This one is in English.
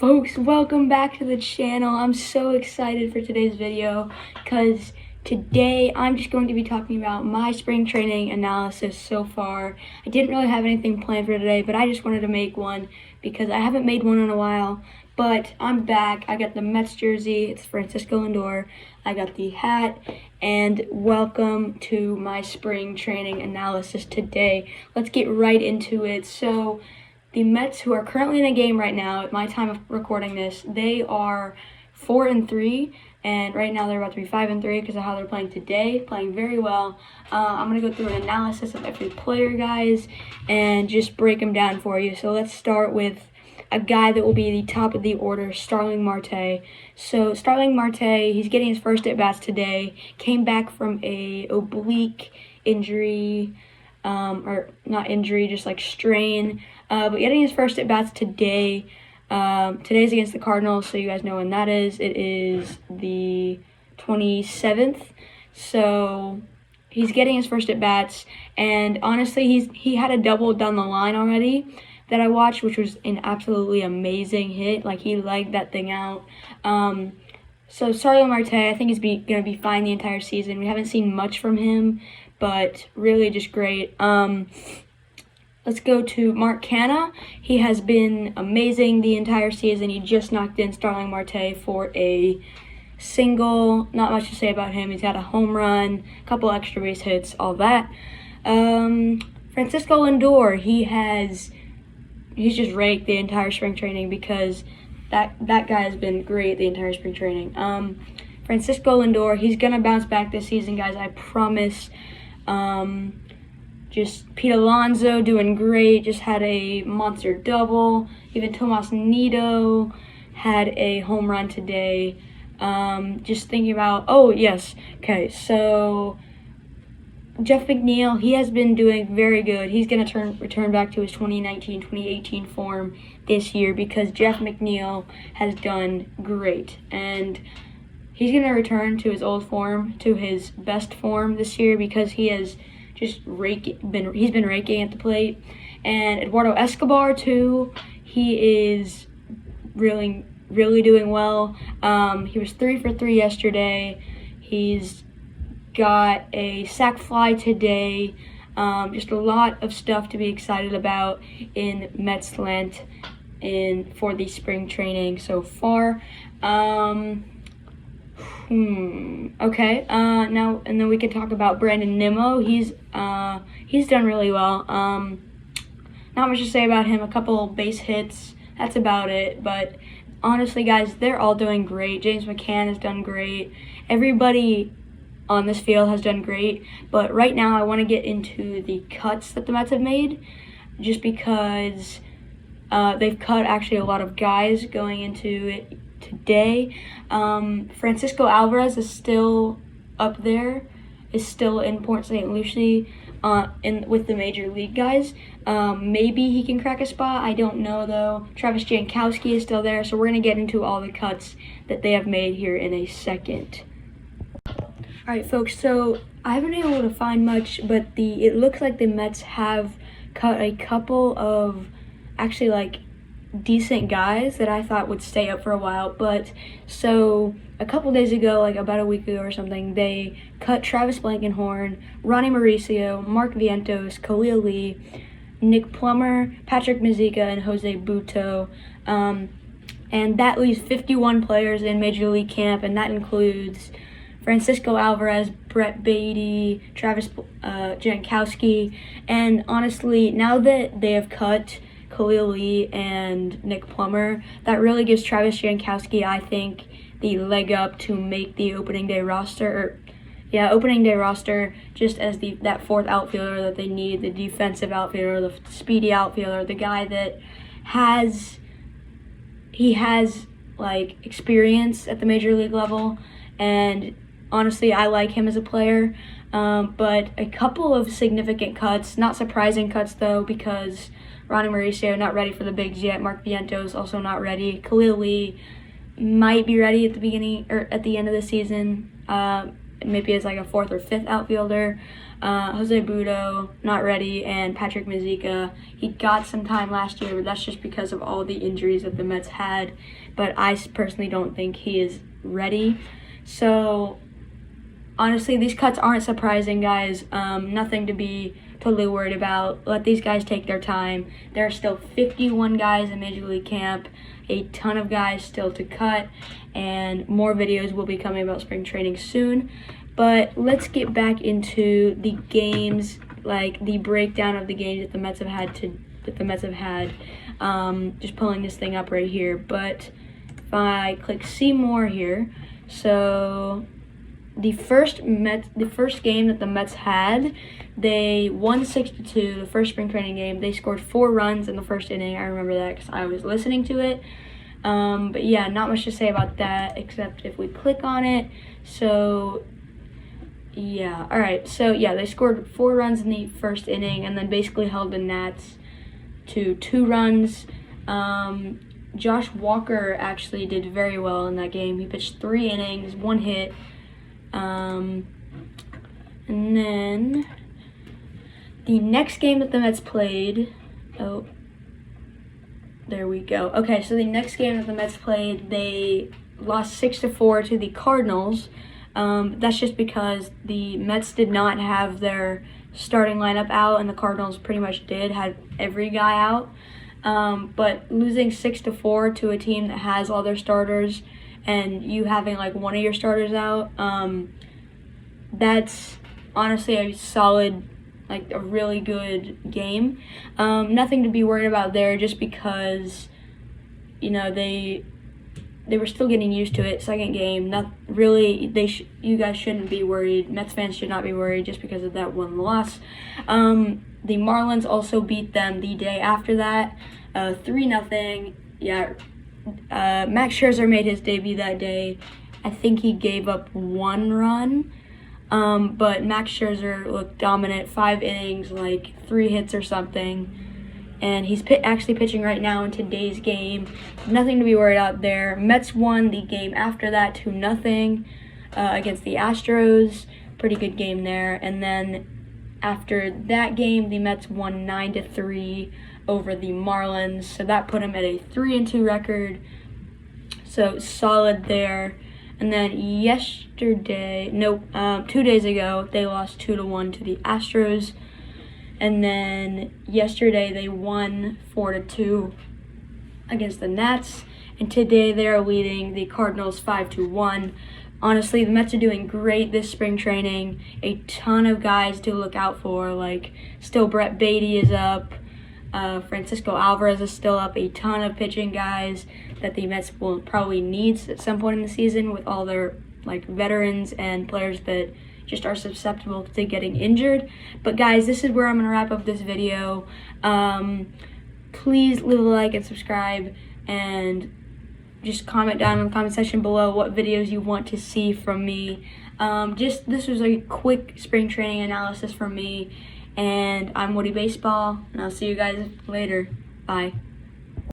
folks, welcome back to the channel. I'm so excited for today's video because today I'm just going to be talking about my spring training analysis so far. I didn't really have anything planned for today, but I just wanted to make one because I haven't made one in a while. But I'm back. I got the Mets jersey. It's Francisco Lindor. I got the hat, and welcome to my spring training analysis today. Let's get right into it. So the Mets, who are currently in a game right now at my time of recording this, they are 4-3, and right now they're about to be 5-3 because of how they're playing today, playing very well. I'm going to go through an analysis of every player, guys, and just break them down for you. So let's start with a guy that will be the top of the order, Starling Marte. So Starling Marte, he's getting his first at-bats today, came back from a oblique injury, or not injury, just like strain, but getting his first at-bats today. Today's against the Cardinals, so you guys know when that is. It is the 27th, so he's getting his first at-bats, and honestly, he had a double down the line already that I watched, which was an absolutely amazing hit. Like, he legged that thing out. So Starling Marte, I think, is going to be fine the entire season. We haven't seen much from him, but really just great. Let's go to Mark Canha. He has been amazing the entire season. He just knocked in Starling Marte for a single. Not much to say about him. He's got a home run, a couple extra base hits, all that. Francisco Lindor, he's just raked the entire spring training because that guy has been great the entire spring training. Francisco Lindor, he's going to bounce back this season, guys, I promise. Just Pete Alonso doing great, just had a monster double. Even Tomas Nido had a home run today. Just thinking about, okay, so Jeff McNeil, he has been doing very good. He's going to return back to his 2019-2018 form this year because Jeff McNeil has done great. And he's going to return to his old form, to his best form this year because he has just he's been raking at the plate. And Eduardo Escobar, too, he is really, really doing well. He was 3 for 3 yesterday. He's got a sac fly today. Just a lot of stuff to be excited about in Metsland for the spring training so far. Okay. Now and then we can talk about Brandon Nimmo. He's done really well. Not much to say about him. A couple base hits. That's about it. But honestly, guys, they're all doing great. James McCann has done great. Everybody on this field has done great, but right now I want to get into the cuts that the Mets have made, just because they've cut actually a lot of guys going into it today. Francisco Alvarez is still up there, is still in Port St. Lucie with the major league guys. Maybe he can crack a spot, I don't know though. Travis Jankowski is still there, so we're going to get into all the cuts that they have made here in a second. Alright, folks, so I haven't been able to find much, but it looks like the Mets have cut a couple of actually, like, decent guys that I thought would stay up for a while. But so a couple days ago, like about a week ago or something, they cut Travis Blankenhorn, Ronnie Mauricio, Mark Vientos, Khalil Lee, Nick Plummer, Patrick Mazeika, and Jose Butto. And that leaves 51 players in Major League camp, and that includes Francisco Alvarez, Brett Beatty, Travis Jankowski. And honestly, now that they have cut Khalil Lee and Nick Plummer, that really gives Travis Jankowski, I think, the leg up to make the opening day roster. Just as that fourth outfielder that they need, the defensive outfielder, the speedy outfielder, the guy that has like experience at the major league level. And honestly, I like him as a player, but a couple of significant cuts, not surprising cuts though, because Ronnie Mauricio not ready for the bigs yet. Mark Vientos also not ready. Khalil Lee might be ready at the beginning or at the end of the season, maybe as like a 4th or 5th outfielder. Jose Budo, not ready, and Patrick Mazeika. He got some time last year, but that's just because of all the injuries that the Mets had. But I personally don't think he is ready. So honestly, these cuts aren't surprising, guys. Nothing to be totally worried about. Let these guys take their time. There are still 51 guys in Major League Camp, a ton of guys still to cut, and more videos will be coming about spring training soon. But let's get back into the games, like the breakdown of the games that the Mets have had. Just pulling this thing up right here. But if I click see more here, so the first game that the Mets had, they won 6-2, the first spring training game. They scored 4 runs in the first inning. I remember that because I was listening to it. But yeah, not much to say about that except if we click on it. So yeah, all right. So yeah, they scored 4 runs in the first inning and then basically held the Nats to 2 runs. Josh Walker actually did very well in that game. He pitched 3 innings, 1 hit. And then the next game that the Mets played, oh, there we go. Okay, so the next game that the Mets played, they lost 6-4 to the Cardinals. That's just because the Mets did not have their starting lineup out, and the Cardinals pretty much had every guy out. But losing 6-4 to a team that has all their starters and you having like one of your starters out, that's honestly a solid, like a really good game. Nothing to be worried about there, just because, you know, they were still getting used to it. Second game, not really. You guys shouldn't be worried. Mets fans should not be worried just because of that one loss. The Marlins also beat them the day after that, 3-0. Yeah, Max Scherzer made his debut that day. I think he gave up 1 run, but Max Scherzer looked dominant. 5 innings, like 3 hits or something. And he's actually pitching right now in today's game. Nothing to be worried about there. Mets won the game after that 2-0 against the Astros. Pretty good game there. And then after that game, the Mets won 9-3 over the Marlins. So that put them at a 3-2 record. So solid there. And then 2 days ago, they lost 2-1 to the Astros. And then yesterday they won 4-2 against the Nats. And today they're leading the Cardinals 5-1. Honestly, the Mets are doing great this spring training. A ton of guys to look out for. Like, still Brett Beatty is up. Francisco Alvarez is still up. A ton of pitching guys that the Mets will probably need at some point in the season, with all their like veterans and players that just are susceptible to getting injured. But guys, this is where I'm going to wrap up this video. Please leave a like and subscribe, and just comment down in the comment section below what videos you want to see from me. This was a quick spring training analysis from me, and I'm Woody Baseball, and I'll see you guys later. Bye.